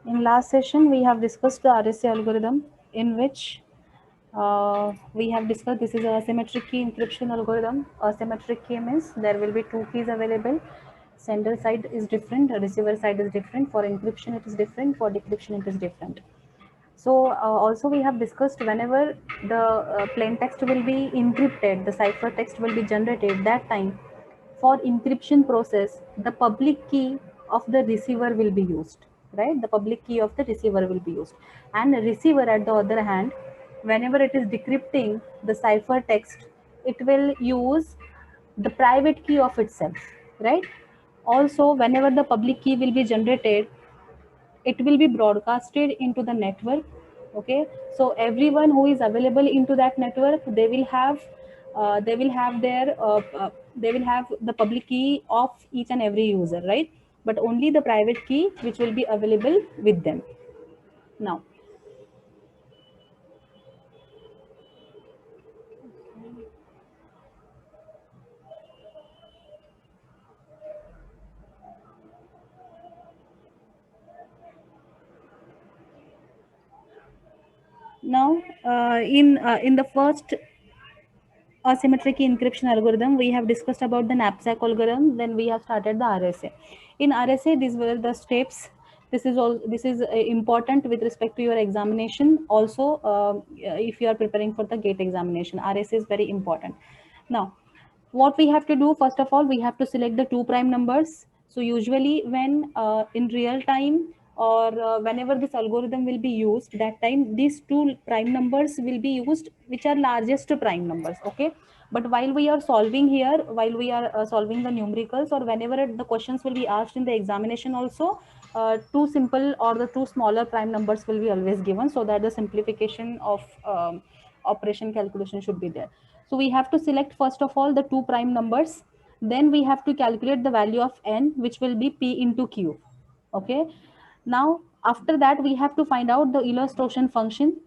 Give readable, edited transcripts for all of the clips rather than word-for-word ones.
In last session, we have discussed the RSA algorithm, in which we have discussed this is a asymmetric key encryption algorithm. Asymmetric key means there will be two keys available. Sender side is different, receiver side is different. For encryption, it is different. For decryption, it is different. So also we have discussed whenever the plain text will be encrypted, the cipher text will be generated. That time, for encryption process, the public key of the receiver will be used, right? The public key of the receiver will be used, and the receiver, at the other hand, whenever it is decrypting the cipher text, it will use the private key of itself, right? Also, whenever the public key will be generated, it will be broadcasted into the network. Okay, so everyone who is available into that network, they will have their they will have the public key of each and every user, right? But only the private key which will be available with them. Now, in the first asymmetric encryption algorithm, we have discussed about the knapsack algorithm. Then we have started the RSA. In RSA, these were the steps. This is all. This is important with respect to your examination. Also, if you are preparing for the GATE examination, RSA is very important. Now, what we have to do, first of all, we have to select the two prime numbers. So usually when in real time, or whenever this algorithm will be used, that time these two prime numbers will be used, which are largest prime numbers. Okay, but while we are solving here, while we are solving the numericals, or whenever the questions will be asked in the examination also, two simple or the two smaller prime numbers will be always given, so that the simplification of operation calculation should be there. So we have to select first of all the two prime numbers. Then we have to calculate the value of n, which will be p into q. Okay. Now after that we have to find out the illustration function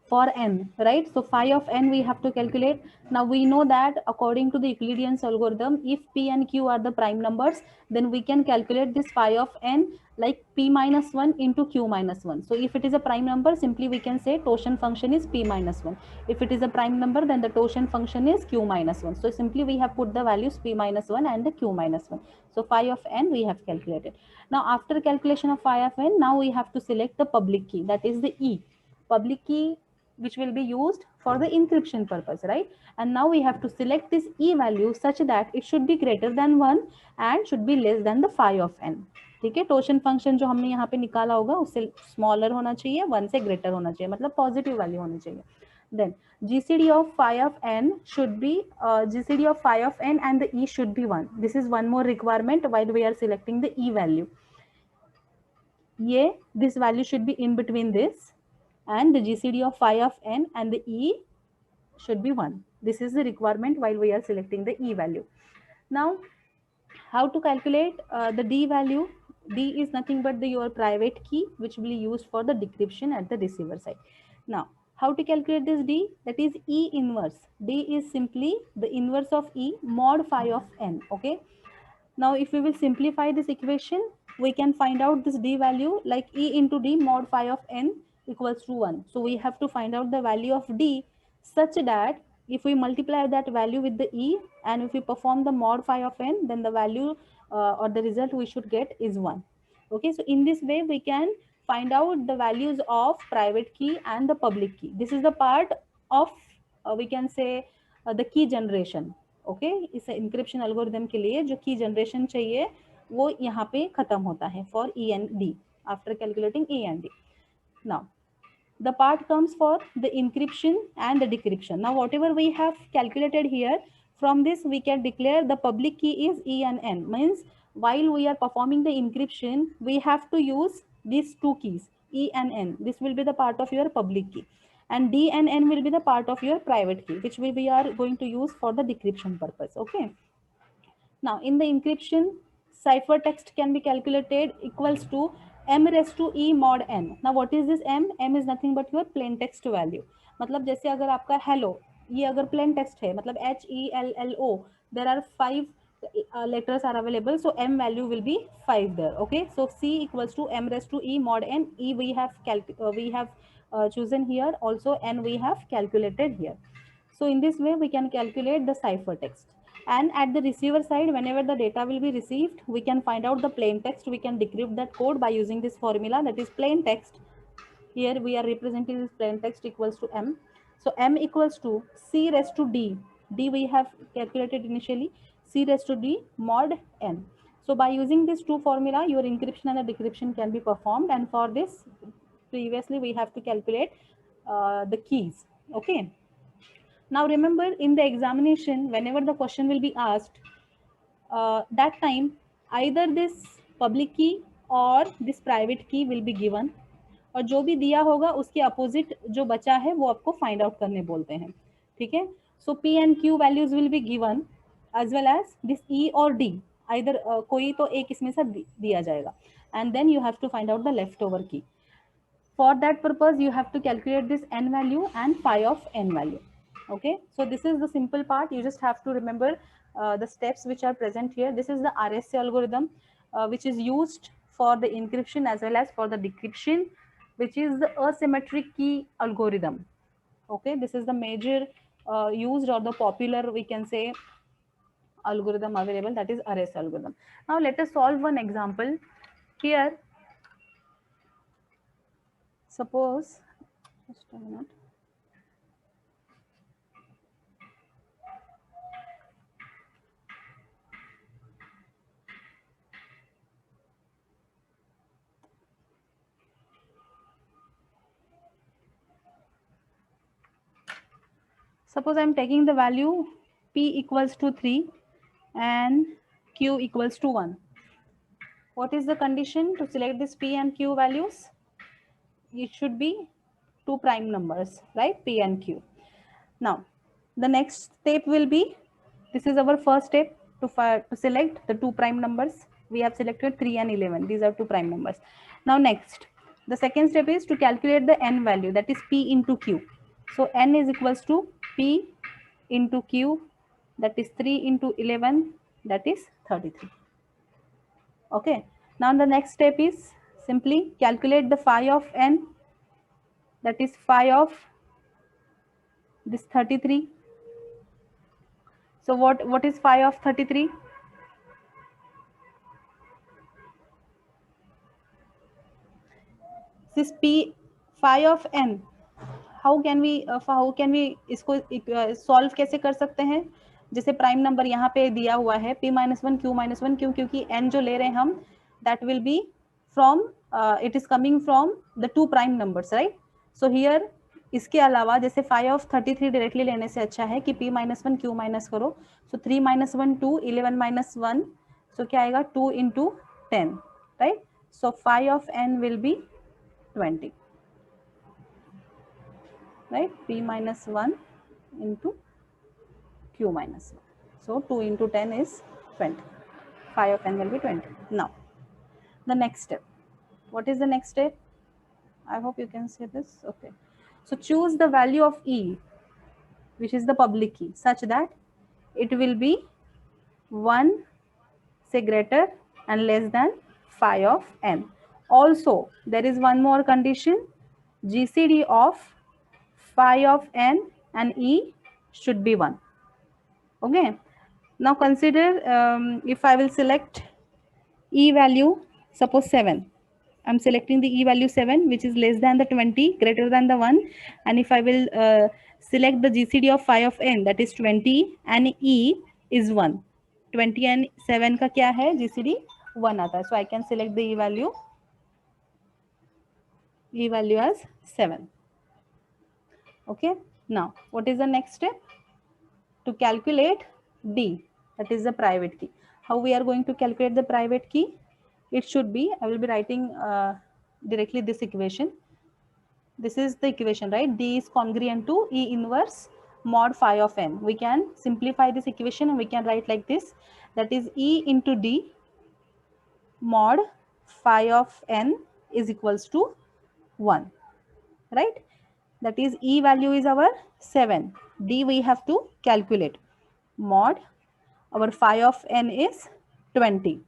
for n, right? So phi of n we have to calculate. Now we know that according to the Euclidean algorithm, if p and q are the prime numbers, then we can calculate this phi of n like p minus 1 into q minus 1. So if it is a prime number, simply we can say torsion function is p minus 1. If it is a prime number, then the torsion function is q minus 1. So simply we have put the values p minus 1 and the q minus 1. So phi of n we have calculated. Now after calculation of phi of n, now we have to select the public key, that is the e public key, which will be used for the encryption purpose, right? And now we have to select this e value such that it should be greater than 1 and should be less than the phi of n. ठीक है, torsion function जो हमने यहाँ पे निकाला होगा उससे smaller होना चाहिए, 1 से ग्रेटर होना चाहिए, मतलब पॉजिटिव वैल्यू होनी चाहिए. Then GCD of phi of n should be GCD of phi of n and the e should be 1. This is one more requirement while we are selecting the e value. This value should be in between this, and the GCD of phi of n and the e should be 1. This is the requirement while we are selecting the e value. Now, how to calculate the d value? D is nothing but your private key, which will be used for the decryption at the receiver side. Now, how to calculate this d? That is e inverse. D is simply the inverse of e mod phi of n. Okay. Now, if we will simplify this equation, we can find out this d value like e into d mod phi of n equals to 1. So we have to find out the value of d such that if we multiply that value with the e and if we perform the mod phi of n, then the value or the result we should get is 1. Okay, so in this way we can find out the values of private key and the public key. This is the part of we can say the key generation. Okay इस encryption algorithm के लिए जो की generation चाहिए वो यहाँ पे खत्म होता है for E and D after calculating E and D. Now the part comes for the encryption and the decryption. Now whatever we have calculated here, from this we can declare the public key is e and n, means while we are performing the encryption we have to use these two keys e and n. This will be the part of your public key, and d and n will be the part of your private key, which we are going to use for the decryption purpose. Okay. Now, in the encryption, cipher text can be calculated equals to m raised to e mod n. Now, what is this m? M is nothing but your plain text value. मतलब जैसे अगर आपका hello ये अगर plain text है, मतलब HELLO, there are 5 letters are available, so m value will be 5 there. Okay, so c equals to m raised to e mod n. E we have chosen here, also n we have calculated here. So in this way we can calculate the cipher text. And at the receiver side, whenever the data will be received, we can find out the plain text. We can decrypt that code by using this formula, that is plain text. Here we are representing this plain text equals to m. So m equals to c raised to d. D we have calculated initially, c raised to d mod n. So by using this two formula, your encryption and the decryption can be performed. And for this, previously we have to calculate the keys. Okay. Now remember, in the examination, whenever the question will be asked, that time either this public key or this private key will be given, और जो भी दिया होगा उसके opposite जो बचा है वो आपको फाइंड आउट करने बोलते हैं. ठीक है. So P and Q values will be given as well as this E और डी. आइदर कोई तो एक इसमें से दिया जाएगा, and then you have to find out the leftover की. For that purpose, you have to calculate this n value and phi of n value. Okay, so this is the simple part. You just have to remember the steps which are present here. This is the RSA algorithm, which is used for the encryption as well as for the decryption, which is the asymmetric key algorithm. Okay, this is the major used or the popular, we can say, algorithm available, that is RSA algorithm. Now let us solve one example here. Suppose, just a minute. Suppose I am taking the value p equals to 3 and q equals to 1. What is the condition to select this p and q values? It should be two prime numbers, right? P and q. Now, the next step will be, this is our first step to select the two prime numbers. We have selected 3 and 11. These are two prime numbers. Now next, the second step is to calculate the n value, that is p into q. So n is equals to p into q, that is 3 into 11, that is 33. Okay. Now the next step is simply calculate the phi of n, that is phi of this 33. So what is phi of 33? This p phi of n, how can we इसको solve कैसे कर सकते हैं? जैसे prime number यहाँ पे दिया हुआ है p-1 q-1, क्यों? क्योंकि n जो ले रहे हैं हम, that will be from it is coming from the two prime numbers, right? So here इसके अलावा जैसे phi of 33 डायरेक्टली लेने से अच्छा है कि p-1 q माइनस करो. So 3 - 1 2, 11 - 1, so क्या आएगा 2 into 10, right? So phi of n will be 20, right? p-1 into q-1. So 2 into 10 is 20. Phi of n will be 20. Now, the next step. What is the next step? I hope you can see this. Okay. So choose the value of E, which is the public key, such that it will be 1, say, greater and less than phi of n. Also, there is one more condition. GCD of phi of n and E should be 1. Okay. Now consider if I will select E value, suppose 7. I'm selecting the E value 7, which is less than the 20, greater than the 1. And if I will select the GCD of phi of n, that is 20, and E is 1. 20 and 7 का क्या है? GCD 1 आता है. So I can select the E value as 7. Okay. Now, what is the next step? To calculate D, that is the private key. How we are going to calculate the private key? It should be, I will be writing directly this equation. This is the equation, right? D is congruent to E inverse mod phi of n. We can simplify this equation and we can write like this. That is E into D mod phi of n is equals to 1, right? That is E value is our 7. D we have to calculate mod our phi of n is 20.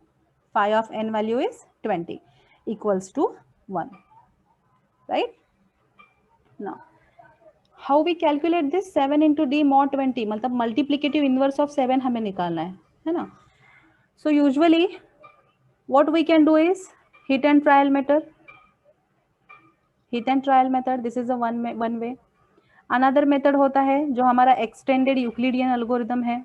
Phi of n value is 20 equals to 1, right? Now how we calculate this? 7 into d mod 20, मतलब multiplicative inverse of 7 हमें निकालना है ना? So usually what we can do is hit and trial method. Hit and trial method, this is a one way. Another method होता है जो हमारा extended Euclidean algorithm है,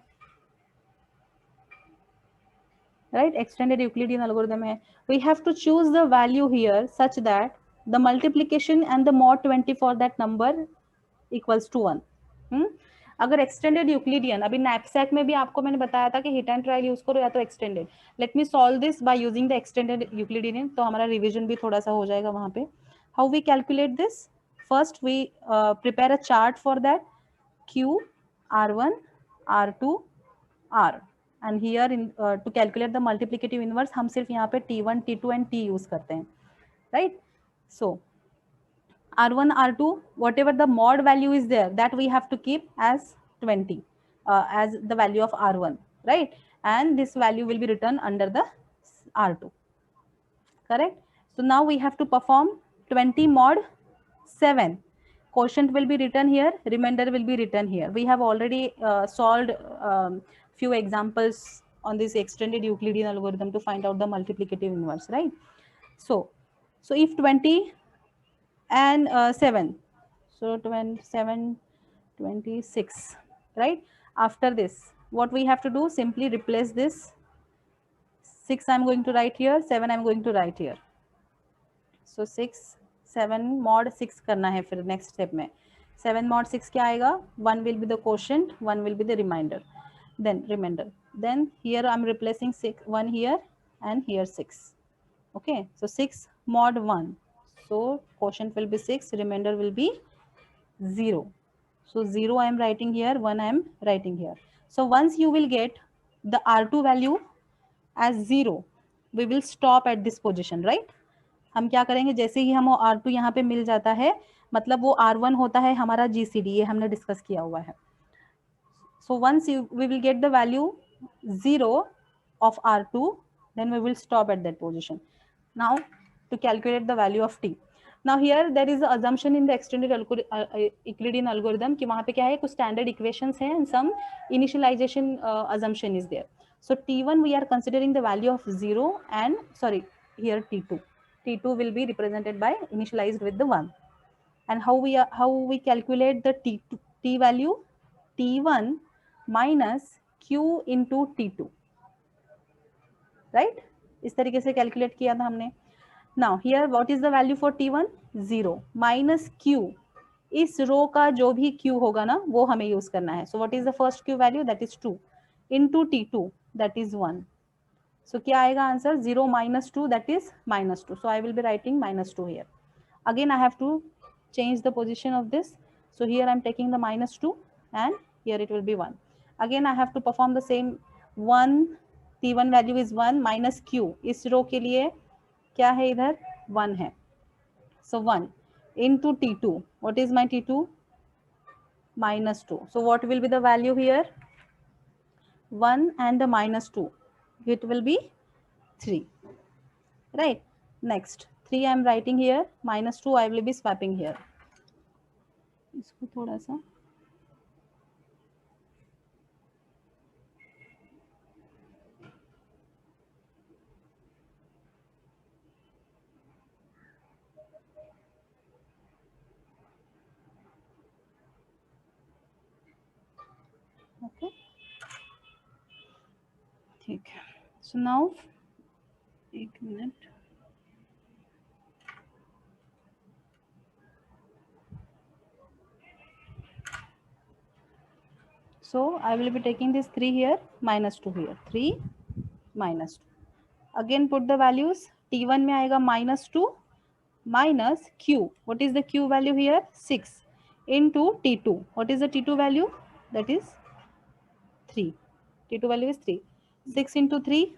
right? Extended Euclidean algorithm है. We have to choose the value here such that the multiplication and the mod 20 for that number equals to 1. अगर extended Euclidean, अभी knapsack में भी आपको मैंने बताया था कि हिट एंड ट्रायल यूज करो या तो extended. Let me solve this by using the extended Euclidean, तो हमारा रिवीजन भी थोड़ा सा हो जाएगा वहां पे. How we calculate this? First we prepare a chart for that. Q, R1, R2, R, and here in to calculate the multiplicative inverse हम सिर्फ यहाँ पे T1, T2 and T use करते हैं, right? So R1, R2, whatever the mod value is there, that we have to keep as 20 as the value of R1, right? And this value will be written under the R2, correct? So now we have to perform 20 mod 7. Quotient will be written here, remainder will be written here. We have already solved few examples on this extended Euclidean algorithm to find out the multiplicative inverse, right? So if 20 and 7, so 27, 26, right? After this, what we have to do, simply replace this. 6 I'm going to write here, 7 I'm going to write here. So 6, 7 mod 6 करना है फिर next step में. 7 mod 6 क्या आएगा? 1 will be the quotient, 1 will be the remainder. Then remainder. Then here I'm replacing 6, 1 here and here 6. Okay, so 6 mod 1. So quotient will be 6, remainder will be 0. So 0 I am writing here, 1 I am writing here. So once you will get the R2 value as 0, we will stop at this position, right? हम क्या करेंगे, जैसे ही हम R2 यहाँ पे मिल जाता है, मतलब वो R1 होता है हमारा GCD, ये हमने डिस्कस किया हुआ है. So once we will get the value 0 of R2, then we will stop at that position. Now to calculate the value of T. Now here there is an assumption in the extended Euclidean algorithm कि वहाँ पे क्या है, कुछ standard equations हैं and some initialization assumption is there. So T1 we are considering the value of 0 and sorry here T2. T2 will be represented by initialized with the 1. And how we calculate the T value? T1 minus Q into T2, right? इस तरीके से calculate किया था हमने. Now here what is the value for T1? 0 minus Q. इस रो का जो भी Q होगा ना वो हमें यूज करना है. So what is the first Q value? That is 2 into T2, that is 1. So क्या आएगा answer? 0 minus 2, that is minus 2. So I will be writing minus 2 here. Again I have to change the position of this. So here I am taking the minus 2 and here it will be 1. Again I have to perform the same. 1, T1 value is 1 minus Q. इस रो के लिए क्या है इधर? 1 है. So 1 into T2. What is my T2? Minus 2. So what will be the value here? 1 and the minus 2. It will be 3. Right? Next 3 I am writing here. Minus 2 I will be swapping here. इसको थोड़ा सा okay, ठीक है. So now एक minute. So I will be taking this 3 here, minus 2 here. 3 minus 2. Again put the values. T1 में आएगा minus 2 minus Q. What is the Q value here? 6 into T2. What is the T2 value? That is 3. T2 value is 3. 6 into 3,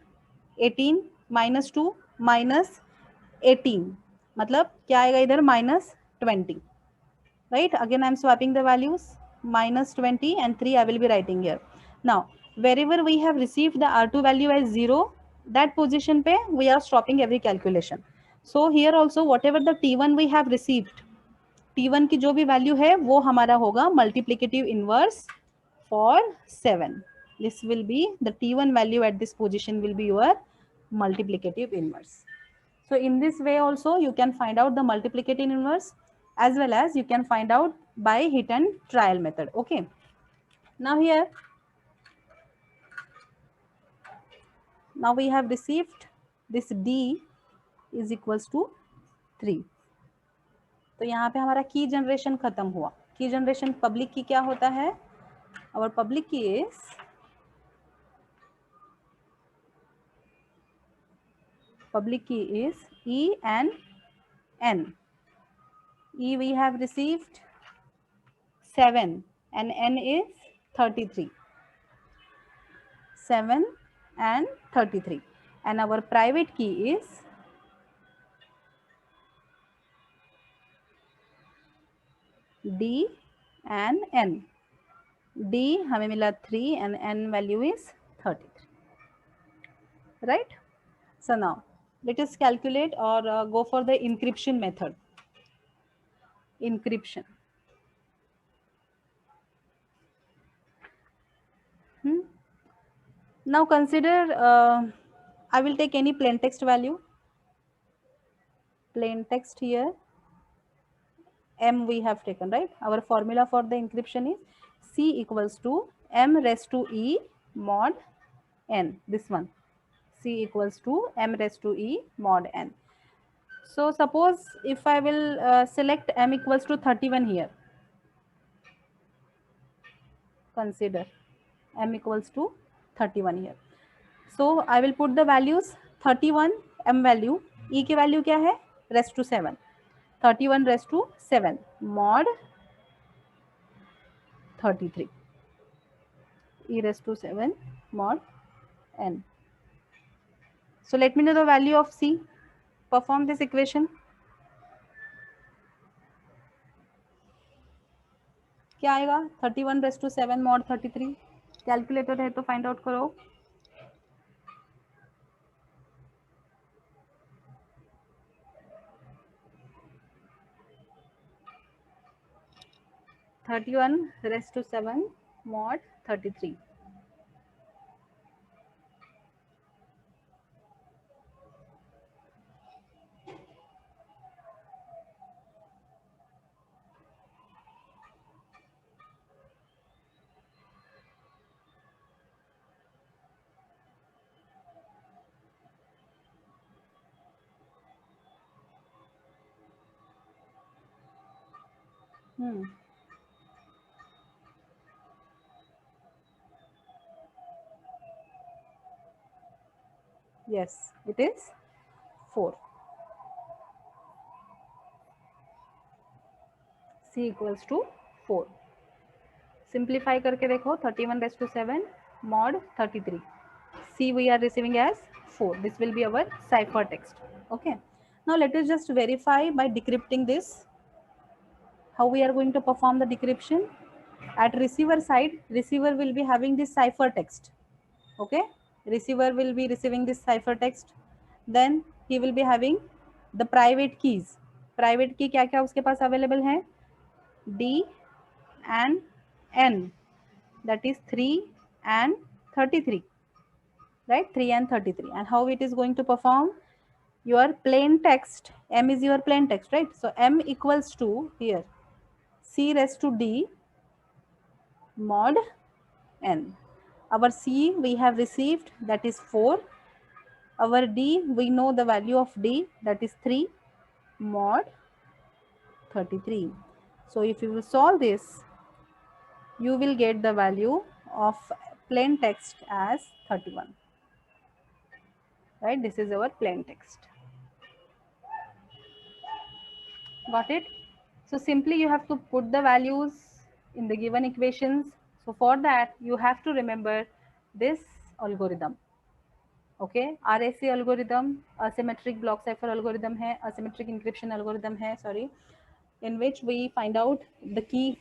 18 minus 2 minus 18. मतलब क्या आएगा इधर? minus 20. Right? Again I am swapping the values. Minus 20 and 3 I will be writing here. Now wherever we have received the R2 value as 0, that position पे we are stopping every calculation. So here also whatever the T1 we have received, T1 की जो भी value है वो हमारा होगा multiplicative inverse for 7. This will be the T1 value at this position will be your multiplicative inverse. So in this way also you can find out the multiplicative inverse as well as you can find out by hit and trial method. Okay. Now here, now we have received this D is equals to 3. तो यहाँ पे हमारा की generation खत्म हुआ. की generation public की क्या होता है? Our public key is E and N. E we have received 7 and N is 33. 7 and 33. And our private key is D and N. D हमें मिला 3 and N value is 33. Right? So now let us calculate or go for the encryption method. Encryption. Now consider I will take any plain text value. Plain text here. M we have taken, right? Our formula for the encryption is C equals to M raised to E mod N. This one. C equals to M raised to E mod N. So suppose if I will select M equals to 31 here. Consider M equals to 31 here. So I will put the values 31 M value. E की value क्या है? Raised to 7. 31 raised to 7 mod 33. E raised to 7 mod N. So let me know the value of C. Perform this equation. क्या आएगा? 31 raised to 7 mod 33. Calculator है तो find out करो. 31 raised to 7 mod 33. Yes, it is 4. C equals to 4. Simplify करके देखो 31 raised to 7 mod 33. C we are receiving as 4. This will be our cipher text. Okay. Now let us just verify by decrypting this. How we are going to perform the decryption? At receiver side, receiver will be having this cipher text. Okay. Receiver will be receiving this cipher text. Then he will be having the private keys. Private key क्या क्या उसके पास available है? D and N, that is 3 and 33, right? 3 and 33. And how it is going to perform? Your plain text, M is your plain text, right? So M equals to here C raised to D mod N. Our C we have received, that is 4. Our D, we know the value of D, that is 3 mod 33. So if you will solve this, you will get the value of plain text as 31. Right? This is our plain text. Got it? So simply you have to put the values in the given equations. So for that, you have to remember this algorithm. Okay, RAC algorithm, asymmetric block cipher algorithm hai, asymmetric encryption algorithm hai, sorry, in which we find out the key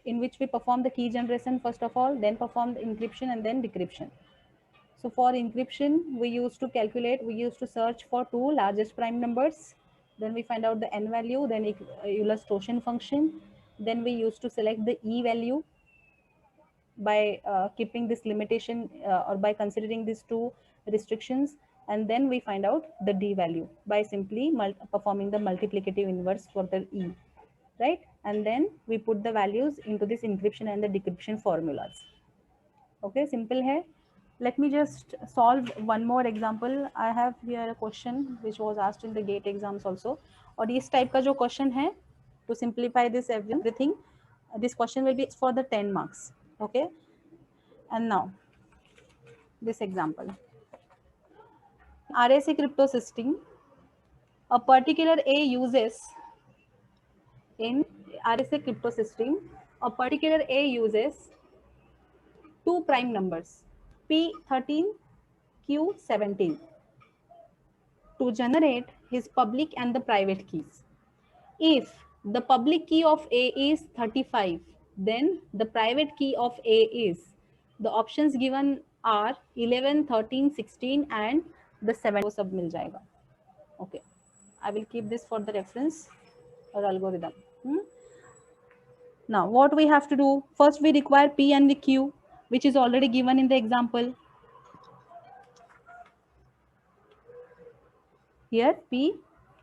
in which we perform the key generation first of all, then perform the encryption and then decryption. So for encryption, we used to search for two largest prime numbers. Then we find out the n value, then Euler's Torsion function. Then we used to select the e value by keeping this limitation or by considering these two restrictions. And then we find out the d value by simply performing the multiplicative inverse for the e, right? And then we put the values into this encryption and the decryption formulas. Okay, simple hai. Let me just solve one more example. I have here a question which was asked in the GATE exams also. और इस type का जो question है, to simplify this everything, this question will be for the 10 marks. Okay. And now, this example. RSA crypto system, a particular A uses in RSA crypto system, a particular A uses two prime numbers P13, Q17 to generate his public and the private keys. If the public key of A is 35, then the private key of A is, the options given are 11, 13, 16 and the 7. वो सब मिल जाएगा. Okay, I will keep this for the reference or algorithm. Now what we have to do, first we require P and the Q, which is already given in the example. Here P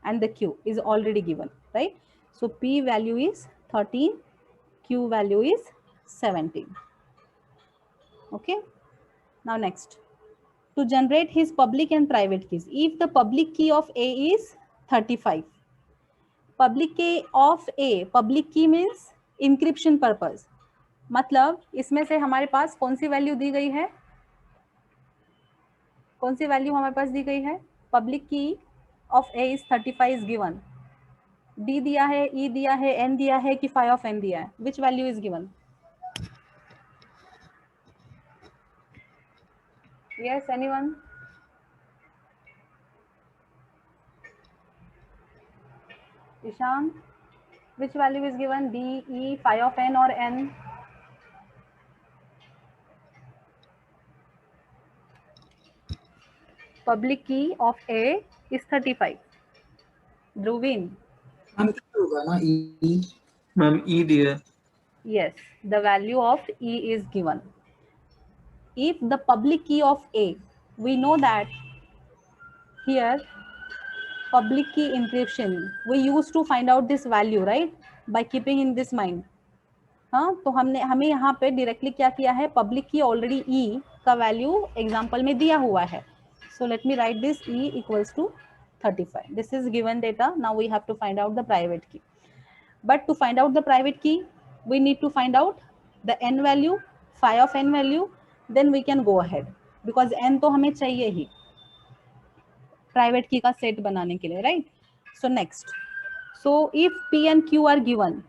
and the Q is already given, right? So P value is 13, Q value is 17. Okay. Now next, to generate his public and private keys. If the public key of A is 35, public key of A, public key means encryption purpose. मतलब इसमें से हमारे पास कौन सी value दी गई है, कौन सी value हमारे पास दी गई है, पब्लिक की of A is 35 is given, D दिया है, E दिया है, N दिया है कि phi of N दिया है, which value is given? Yes, anyone? Ishan, which value is given? D, E, phi of N or N? Public key of A is 35. Dhruvin. Ma'am, E दिया. Yes, the value of E is given. If the public key of A, we know that here public key encryption, we used to find out this value, right? By keeping in this mind. हाँ, तो हमें यहाँ पे directly क्या किया है, public की already E का वैल्यू एग्जांपल में दिया हुआ है. So let me write this E equals to 35. This is given data. Now we have to find out the private key. But to find out the private key, we need to find out the N value, phi of N value, then we can go ahead. Because N तो हमें चाहिए ही private key का set बनाने के लिए, right? So next, so if P and Q are given,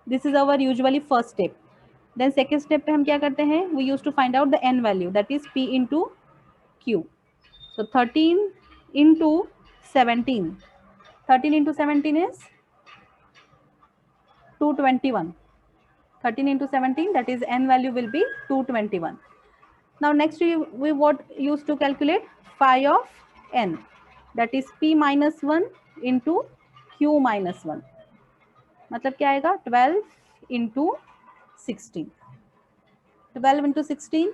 this is our usually first step. Then second step पे हम क्या करते हैं, we used to find out the N value, that is P into Q. So 13 into 17. 13 into 17 is 221. 13 into 17, that is N value will be 221. Now next we what used to calculate phi of N, that is P minus 1 into Q minus 1. मतलब क्या आएगा, 12 into 16. 12 into 16,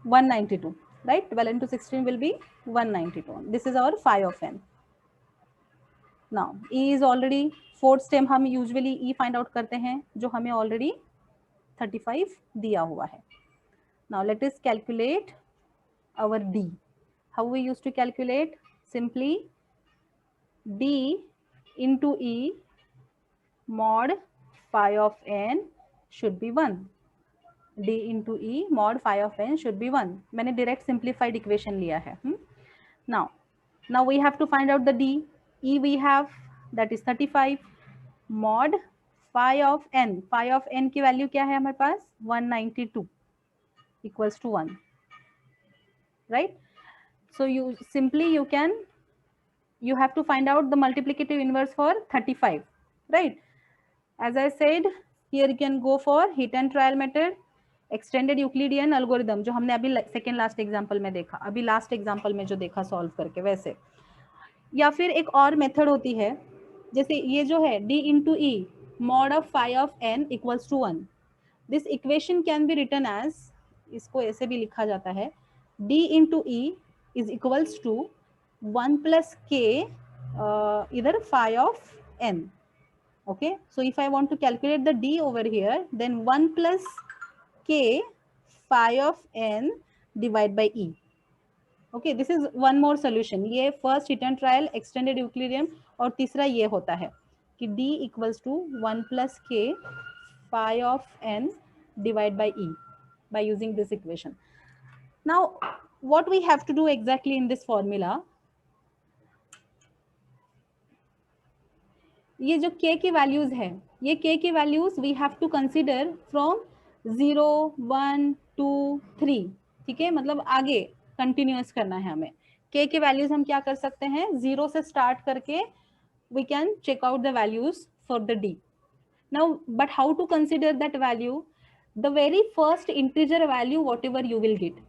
192, right? 12 into 16 will be 192. This is our phi of N. Now E is already, fourth step हम usually E find out करते हैं जो हमें already 35 दिया हुआ है. Now let us calculate our D. How we used to calculate? Simply D into E mod phi of N should be 1. D into E mod phi of N should be 1. मैंने direct simplified equation लिया है. Now we have to find out the D. E we have, that is 35 mod phi of N. Phi of N की value क्या है हमारे पास, 192 equals to 1, right? So you have to find out the multiplicative inverse for 35. right? As I said, here you can go for hit and trial method, extended Euclidean algorithm जो हमने अभी second last example में देखा, अभी last example में जो देखा solve करके वैसे, या फिर एक और मेथड होती है, जैसे ये जो है d into e mod of phi of n equals to 1. This equation can be written as, इसको ऐसे भी लिखा जाता है, d into e is equals to 1 plus k इधर phi of n. Okay, so if I want to calculate the d over here, then 1 plus k phi of n divided by e. Okay, this is one more solution. ये first hit and trial extended Euclidean, और तीसरा ये होता है कि d equals to 1 plus k phi of n divided by e by using this equation. Now, what we have to do exactly in this formula, ये जो k की values है, ये k की values we have to consider from 0, 1, 2, 3, ठीक है, मतलब आगे कंटिन्यूअस करना है हमें. k की वैल्यूज हम क्या कर सकते हैं, 0 से स्टार्ट करके we can check out the values for the d. Now but how to consider that value, the very first integer value whatever you will get,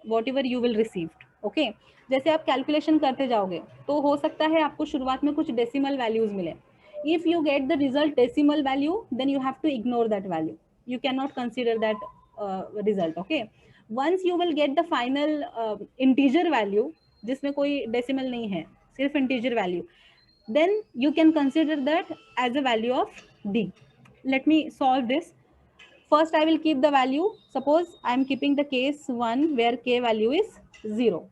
whatever you will receive. Okay, जैसे आप calculation करते जाओगे तो हो सकता है आपको शुरुआत में कुछ डेसिमल वैल्यूज मिले. If you get the result decimal value, then you have to ignore that value. You cannot consider that result. Okay, once you will get the final integer value जिसमें कोई decimal नहीं है, सिर्फ integer value, then you can consider that as a value of d. Let me solve this. First I will keep the value. Suppose I am keeping the case 1 where k value is 0.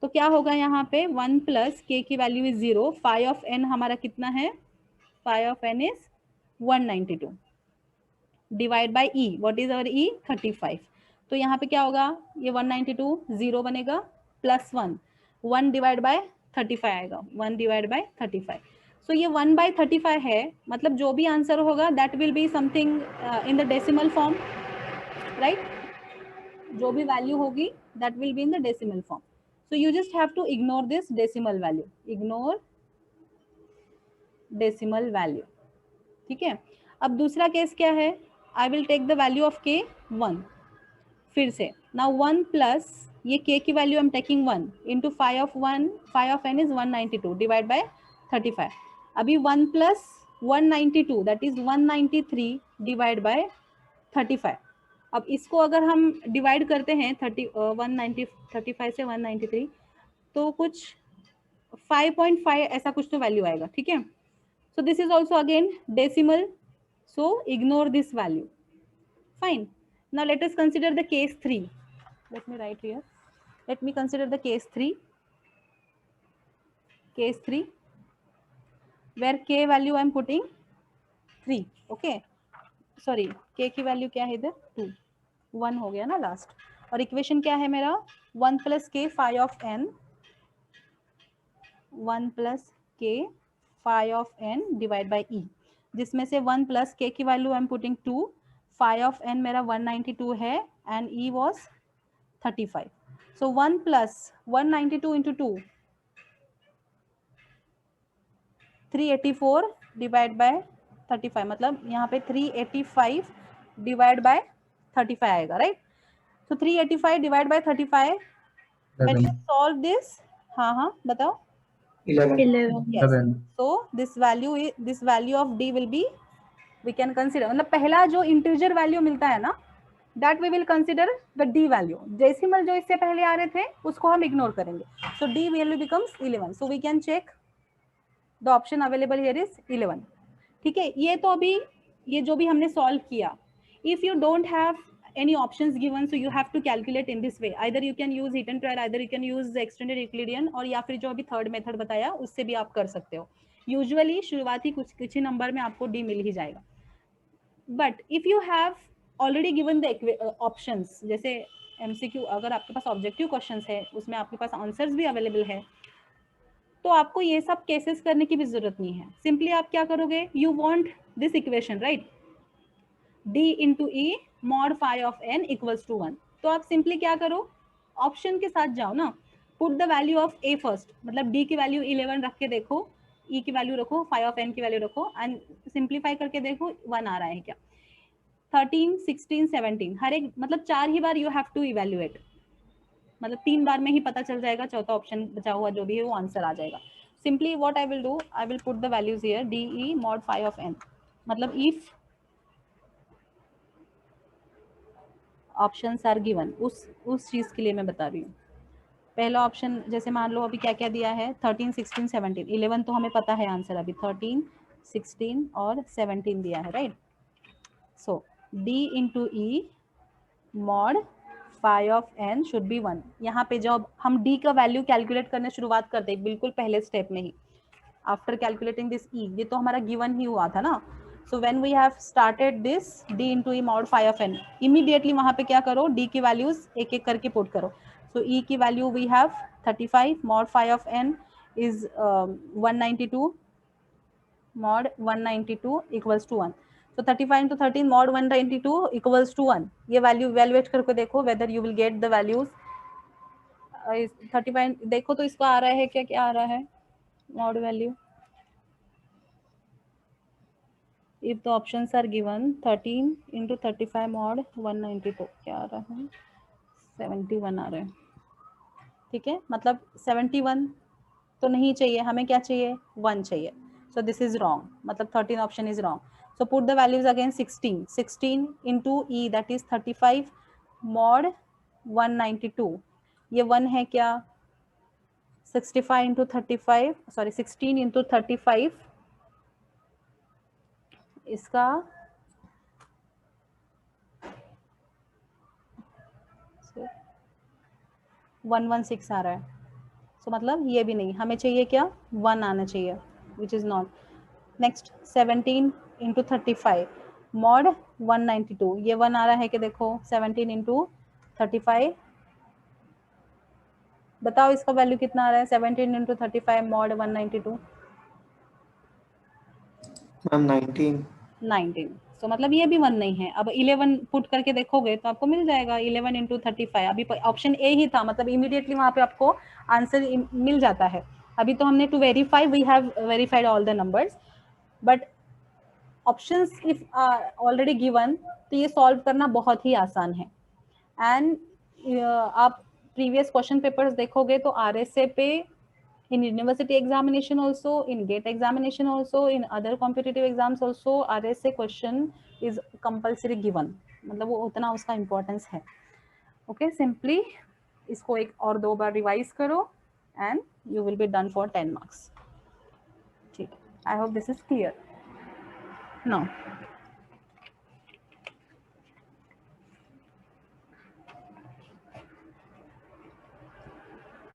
तो क्या होगा यहाँ पे, 1 plus k की value is 0, phi of n हमारा कितना है, phi of n is 192 divide by e. What is our e, 35. तो यहाँ पे क्या होगा, ये 192 0 बनेगा, प्लस 1, 1 डिवाइड बाय 35 आएगा, 1 डिवाइड बाय 35. सो ये 1 बाय 35 है, मतलब जो भी आंसर होगा that will be something in the decimal form, right? जो भी वैल्यू होगी that will be in the decimal form. So you just have to ignore this decimal value, ignore decimal value, ठीक है. अब दूसरा केस क्या है, I will take the value of k 1. फिर से नाउ 1 प्लस ये k की value I am taking 1 into phi of n is 192 divide by 35. अभी 1 plus 192 that is 193 divide by 35. अब इसको अगर हम डिवाइड करते हैं 35 से 193, तो कुछ 5.5 ऐसा कुछ तो वैल्यू आएगा, ठीक है. So this is also again decimal, so ignore this value. Fine. Now let us consider the case 3. Let me write here. Let me consider the case 3. Case 3 where k value I am putting 3. Okay. Sorry, k की value क्या है इधर, 2. 1 हो गया ना last. और equation क्या है मेरा, 1 plus k phi of n, 1 plus k phi of n divide by e, जिसमें से 1 प्लस k की value I am putting 2, phi of n मेरा 192 है and e was 35. So 1 plus 192 into 2, 384 divide by 35, मतलब यहाँ पे 385 डिवाइड बाय 35 आएगा, right? So 385 divide by 35, when you solve this, हाँ बताओ, 11. Yes. So this value of d will be, we can consider, मतलब पहला जो integer value मिलता है ना, that we will consider the d value. Decimal जो इससे पहले आ रहे थे उसको हम ignore करेंगे. So d value becomes 11. So we can check the option available here is 11. ठीक है, ये तो अभी ये जो भी हमने solve किया. If you don't have any options given, so you have to calculate in this way. Either you can use hit and trial, either you can use the extended Euclidean, और या फिर जो अभी थर्ड मेथड बताया उससे भी आप कर सकते हो. यूजुअली शुरुआती कुछ ही नंबर में आपको डी मिल ही जाएगा. But if you have already given the options, जैसे एमसीक्यू, अगर आपके पास ऑब्जेक्टिव क्वेश्चंस है उसमें आपके पास आंसर्स भी अवेलेबल है, तो आपको ये सब केसेस करने की भी जरूरत नहीं है. सिंपली आप क्या करोगे, you want this equation, right, d into e mod phi of n equals to 1. तो आप सिंपली क्या करो, ऑप्शन के साथ जाओ ना, put the value of a first, मतलब d की वैल्यू 11 रख के देखो, ई की वैल्यू रखो, फाई ऑफ एन की वैल्यू रखो एंड सिंप्लीफाई करके देखो 1 आ रहा है क्या. 13, 16, 17 हर एक मतलब 4 ही बार यू हैव टू इवेल्युएट, मतलब 3 बार में ही पता चल जाएगा, चौथा ऑप्शन बचा हुआ जो भी है वो आंसर आ जाएगा. Simply what I will do, I will put the values here d e mod phi of n, मतलब इफ ऑप्शंस आर गिवन, उस चीज के लिए मैं बता रही हूँ. पहला ऑप्शन जैसे मान लो अभी क्या क्या दिया है, 13, 16, 17, 11 तो हमें पता है आंसर, अभी 13, 16 और 17 दिया है, right. So d into e mod phi of n should be 1. यहाँ पे जब हम d का वैल्यू कैलकुलेट करने शुरुआत करते हैं बिल्कुल पहले स्टेप में ही, आफ्टर कैलकुलेटिंग दिस e, ये तो हमारा गिवन ही हुआ था ना. So when we have started this d into e mod phi of n, immediately वहां पे क्या करो, d की वैल्यूज एक एक करके पुट करो. सो e की value we have 35 mod phi of n is 192 mod 192 equals to 1. So 35 into 13 mod 192 equals to 1. ये वैल्यू इवेलुएट करके देखो whether you will get the values. 35 देखो तो इसको आ रहा है क्या, क्या आ रहा है mod value. If the options are given 13 into 35 mod 192 क्या आ रहा है, 71 आ रहा है. ठीक है, मतलब 71 तो नहीं चाहिए हमें, क्या चाहिए 1 चाहिए. So this is wrong, मतलब 13 option is wrong. So put the values again. 16 into e that is 35 mod 192, ये 1 है क्या, 65 into 35 sorry 16 into 35 इसका 116 आ रहा है. So मतलब ये भी नहीं, हमें चाहिए क्या 1 आना चाहिए, which is not. Next 17 into 35 mod 192, ये 1 आ रहा है कि देखो 17 इंटू 35, बताओ इसका वैल्यू कितना आ रहा है, 17 इंटू 35 मॉड 192 मैम 19. तो मतलब ये भी 1 नहीं है. अब 11 पुट करके देखोगे तो आपको मिल जाएगा 11 इंटू 35. अभी ऑप्शन ए ही था, मतलब इमीडिएटली वहां पे आपको आंसर मिल जाता है. अभी तो हमने to verify, we have verified all the numbers, but options if already given तो ये सॉल्व करना बहुत ही आसान है. एंड आप प्रीवियस क्वेश्चन पेपर्स देखोगे तो आरएसए पे in university examination also, in gate examination also, in other competitive exams also RSA question is compulsory given, मतलब वो उतना उसका importance है. okay, simply इसको एक और 2 बार रिवाइज करो and you will be done for 10 marks. ठीक, I hope this is clear now.